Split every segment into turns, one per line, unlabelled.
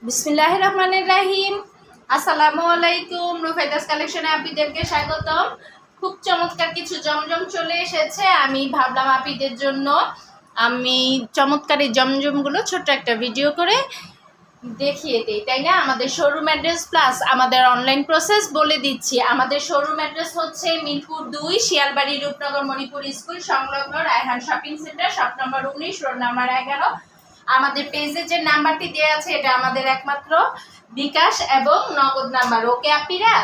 বিসমিল্লাহির রহমানির রহিম। আসসালামু আলাইকুম। রুফাইদাস কালেকশনে আপনাদেরকে স্বাগতম। খুব চমৎকার কিছু জমজম চলে এসেছে। আমি ভাবলাম আপনাদের জন্য আমি চমৎকার এই জমজমগুলো ছোট্ট একটা ভিডিও করে দেখিয়ে দিই, তাই না? আমাদের শোরুম অ্যাড্রেস প্লাস আমাদের অনলাইন প্রসেস বলে দিচ্ছি। আমাদের শোরুম অ্যাড্রেস হচ্ছে মিরপুর 2, শিয়ালবাড়ি, রূপনগর মণিপুর স্কুল সংলগ্ন Raihan shopping centre, shop number 19, road number 11। আমাদের পেজে যে নাম্বারটি দেওয়া আছে এটা আমাদের একমাত্র বিকাশ এবং নগদ নাম্বার। ওকে আপিরা?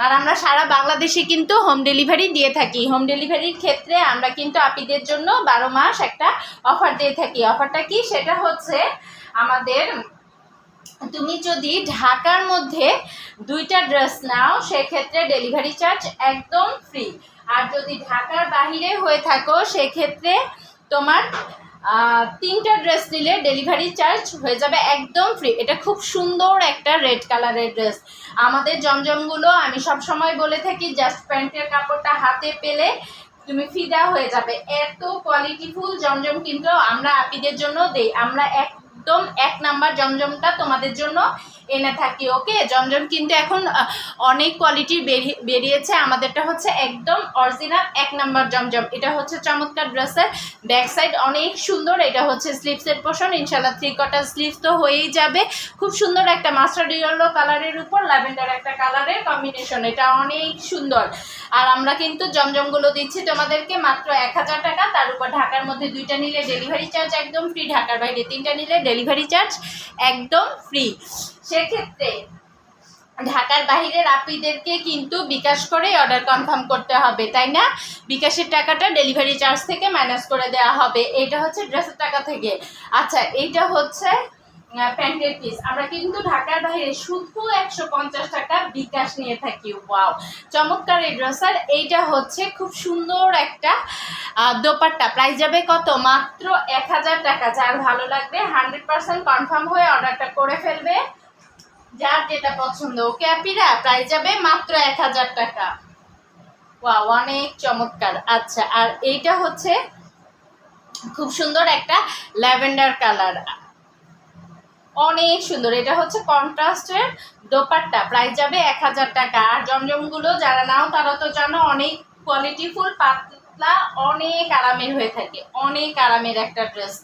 আর আমরা সারা বাংলাদেশে কিন্তু হোম ডেলিভারি দিয়ে থাকি। হোম ডেলিভারির ক্ষেত্রে আমরা কিন্তু আপিদের জন্য 12 মাস একটা অফার দিয়ে থাকি। অফারটা কি? সেটা হচ্ছে আমাদের, তুমি যদি ঢাকার মধ্যে 2টা ড্রেস নাও সেক্ষেত্রে ডেলিভারি চার্জ একদম ফ্রি। আর যদি ঢাকার বাহিরে হয়ে থাকো সেক্ষেত্রে তোমার 3টা ড্রেস নিলে ডেলিভারি চার্জ হয়ে যাবে একদম ফ্রি। এটা খুব সুন্দর একটা রেড কালারের ড্রেস। আমাদের জমজমগুলো আমি সব সময় বলে থাকি, জাস্ট প্যান্টের কাপড়টা হাতে পেলে তুমি ফিদা হয়ে যাবে। এত কোয়ালিটিফুল জমজম কিন্তু আমরা আপিদের জন্য দেই। আমরা একদম 1 নাম্বার জমজমটা তোমাদের জন্য এনে থাকি। ওকে, জমজম কিন্তু এখন অনেক কোয়ালিটির বেরিয়েছে। আমাদেরটা হচ্ছে একদম অরিজিনাল 1 নাম্বার জমজম। এটা হচ্ছে চমৎকার ড্রেসের ব্যাক সাইড, অনেক সুন্দর। এটা হচ্ছে স্লিভসের পোর্শন, ইনশাল্লাহ 3/4 স্লিভস তো হয়েই যাবে। খুব সুন্দর একটা মাস্টার্ড ইয়েলো কালারের উপর ল্যাভেন্ডার একটা কালারের কম্বিনেশন, এটা অনেক সুন্দর। আর আমরা কিন্তু জমজমগুলো দিচ্ছি তোমাদেরকে মাত্র 1000 টাকা। তার উপর ঢাকার মধ্যে 2টা নিলে ডেলিভারি চার্জ একদম ফ্রি, ঢাকার বাইরে 3টা নিলে ডেলিভারি চার্জ একদম ফ্রি। সেক্ষেত্রে ঢাকার বাহিরের আপিদেরকে কিন্তু বিকাশ করে অর্ডার কনফার্ম করতে হবে, তাই না? বিকাশের টাকাটা ডেলিভারি চার্জ থেকে মাইনাস করে দেওয়া হবে। এটা হচ্ছে ড্রেসের টাকা থেকে। আচ্ছা, এইটা হচ্ছে প্যান্টের পিস। আমরা কিন্তু ঢাকার বাইরে শুধু 150 টাকা বিকাশ নিয়ে থাকি। ওয়াও, চমৎকার এই ড্রেসার। এইটা হচ্ছে খুব সুন্দর একটা দোপাট্টা। প্রাইস যাবে কত? মাত্র 1000 টাকা। যার ভালো লাগবে 100% কনফার্ম হয়ে অর্ডারটা করে ফেলবে, যার যেটা পছন্দ। ওকে আপিরা? প্রাইস যাবে মাত্র 1000 টাকা। ওয়াও, অনেক চমৎকার। আচ্ছা, আর এইটা হচ্ছে খুব সুন্দর একটা ল্যাভেন্ডার কালার, অনেক সুন্দর। এটা হচ্ছে কন্ট্রাস্টের দোপাট্টা। প্রাইস যাবে 1000 টাকা। আর জমজমগুলো যারা নাও তারা তো জানো অনেক কোয়ালিটিফুল, পাতলা, অনেক আরামের হয়ে থাকে। অনেক আরামের একটা ড্রেস।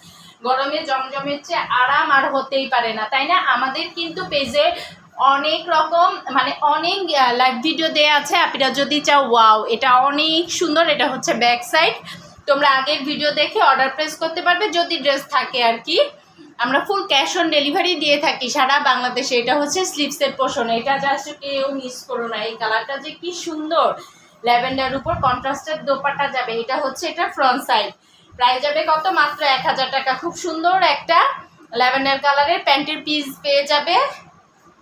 গরমে জমজমের চেয়ে আরাম আর হতেই পারে না, তাই না? আমাদের কিন্তু পেজে অনেক রকম অনেক লাইভ ভিডিও দেয়া আছে। আপনারা যদি চাও, ওয়াও এটা অনেক সুন্দর। এটা হচ্ছে ব্যাক সাইড। তোমরা আগের ভিডিও দেখে অর্ডার প্লেস করতে পারবে যদি ড্রেস থাকে আর কি। আমরা ফুল ক্যাশ অন ডেলিভারি দিয়ে থাকি সারা বাংলাদেশে। এটা হচ্ছে স্লিভসের পোর্শন। এটা জাস্ট কেউ মিস করো না। এই কালারটা যে কি সুন্দর, ল্যাভেন্ডার উপর কন্ট্রাস্টের দোপাট্টা যাবে। এটা হচ্ছে এটা ফ্রন্ট সাইড। প্রাইস যাবে কত? মাত্র 1000 টাকা। খুব সুন্দর একটা ল্যাভেন্ডার কালারের প্যান্টের পিস পেয়ে যাবে।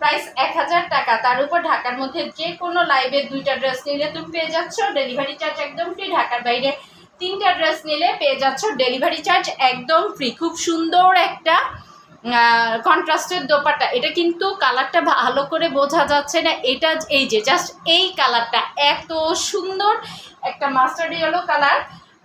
প্রাইস 1000 টাকা। তার উপর ঢাকার মধ্যে যে কোনো লাইভে 2টা ড্রেস নিলে তুমি পেয়ে যাচ্ছ ডেলিভারি চার্জ একদম ফ্রি। ঢাকার বাইরে 3টা ড্রেস নিলে পেয়ে যাচ্ছ ডেলিভারি চার্জ একদম ফ্রি। খুব সুন্দর একটা কন্ট্রাস্টের দোপাট্টা। এটা কিন্তু কালারটা ভালো করে বোঝা যাচ্ছে না। এটা এই যে জাস্ট এই কালারটা এত সুন্দর একটা মাস্টার্ড ইয়েলো কালার।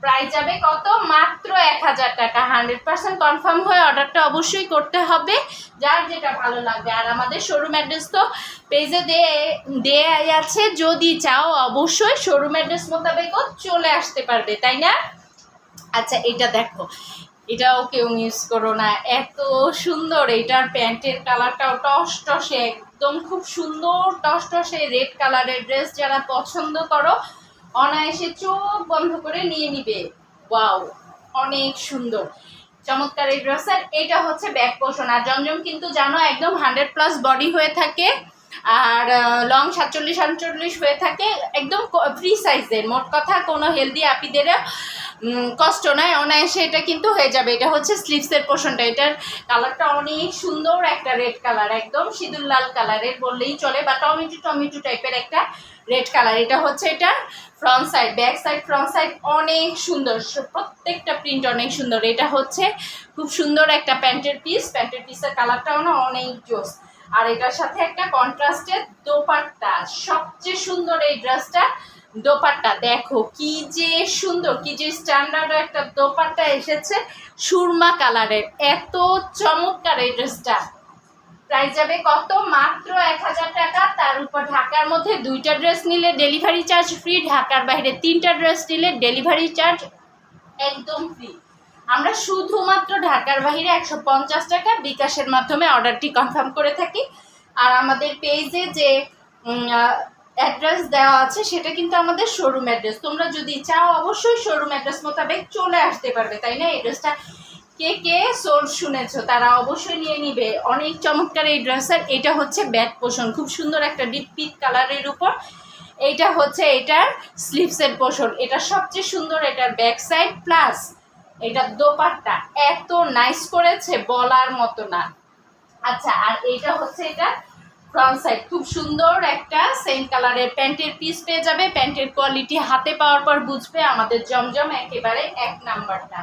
প্রাইস যাবে কত? মাত্র 1000 টাকা। 100% কনফার্ম হয়ে অর্ডারটা অবশ্যই করতে হবে, যার যেটা ভালো লাগবে। আর আমাদের শোরুম অ্যাড্রেস তো পেজে দেয়া আছে, যদি চাও অবশ্যই শোরুম অ্যাড্রেস মোতাবেকও চলে আসতে পারবে, তাই না? আচ্ছা, এটা দেখো, এটাও কেউ মিস করো না, এত সুন্দর। এটার প্যান্টের কালারটাও টসটসে, একদম খুব সুন্দর টসটসে রেড কালারের ড্রেস। যারা পছন্দ করো অনায়াসে চোখ বন্ধ করে নিয়ে নিবে। ওয়াও, অনেক সুন্দর চমৎকার এই ড্রেসের। এটা হচ্ছে ব্যাক পোর্শন। আর জমজম কিন্তু জানো একদম 100+ বডি হয়ে থাকে, আর লং 47-48 হয়ে থাকে, একদম ফ্রি সাইজের। মোট কথা কোনো হেলদি আপিদের কষ্ট নয়, অনায়াসে এটা কিন্তু হয়ে যাবে। এটা হচ্ছে স্লিভসের পোর্শনটা। এটার কালারটা অনেক সুন্দর একটা রেড কালার, একদম সিঁদুর লাল কালারের বললেই চলে, বা টমেটো টাইপের একটা রেড কালার। এটা হচ্ছে এটা front side, back side, front side অনেক সুন্দর, প্রত্যেকটা প্রিন্ট অনেক সুন্দর। এটা হচ্ছে খুব সুন্দর একটা প্যান্টের পিস। প্যান্টের পিসের কালারটাও না অনেক জোস। আর এটার সাথে একটা কন্ট্রাস্টের দোপাট্টা। সবচেয়ে সুন্দর এই ড্রেসটা দোপাট্টা দেখো কি যে সুন্দর, কি যে স্ট্যান্ডার্ড একটা দোপাট্টা এসেছে সুরমা কালারের। এত চমৎকার এই ড্রেসটা। প্রাইস যাবে কত? মাত্র 1000 টাকা। তার উপর ঢাকার মধ্যে 2টা ড্রেস নিলে ডেলিভারি চার্জ ফ্রি, ঢাকার বাইরে 3টা ড্রেস নিলে ডেলিভারি চার্জ একদম ফ্রি। আমরা শুধুমাত্র ঢাকার বাইরে 150 টাকা বিকাশের মাধ্যমে অর্ডারটি কনফার্ম করে থাকি। আর আমাদের পেজে যে অ্যাড্রেস দেওয়া আছে সেটা কিন্তু আমাদের শোরুম অ্যাড্রেস। তোমরা যদি চাও অবশ্যই শোরুম অ্যাড্রেস মোতাবেক চলে আসতে পারবে, তাই না? এই ড্রেসটা কে কে সোর্স শুনেছো তারা অবশ্যই নিয়ে নিবে। অনেক চমৎকার এই ড্রেসের। এটা হচ্ছে ব্যাক পোর্শন, খুব সুন্দর একটা ডিপ পিঙ্ক কালারের উপর। এইটা হচ্ছে এটার স্লিভসের পোর্শন, এটা সবচেয়ে সুন্দর। এটার ব্যাক সাইড প্লাস এটা দোপাট্টা এত নাইস করেছে বলার মতো না। আচ্ছা, আর এটা হচ্ছে এটা ফ্রন্ট সাইড, খুব সুন্দর একটা সেম কালারের প্যান্টের পিস পেয়ে যাবে। প্যান্টের কোয়ালিটি হাতে পাওয়ার পর বুঝবে আমাদের জমজম একেবারে 1 নাম্বারটা।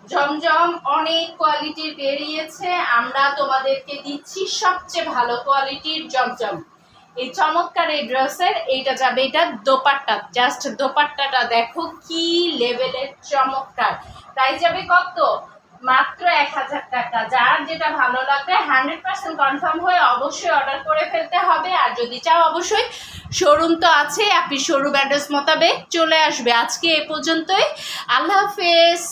জমজম অনেক কোয়ালিটির বেরিয়েছে, আমরা তোমাদেরকে দিচ্ছি সবচেয়ে ভালো কোয়ালিটির জমজম। এই চমৎকার এই ড্রেসের এইটা যাবে, এটা দোপাট্টা, জাস্ট দোপাট্টাটা দেখো কি লেভেলের চমৎকার। প্রাইস যাবে কত? মাত্র 1000 টাকা। যার যেটা ভালো লাগবে 100% কনফার্ম হয়ে অবশ্যই অর্ডার করে ফেলতে হবে। আর যদি চাও অবশ্যই শোরুম তো আছে, আপনি শোরুম অ্যাড্রেস মোতাবেক চলে আসবে। আজকে এ পর্যন্তই, আল্লাহ হাফেজ।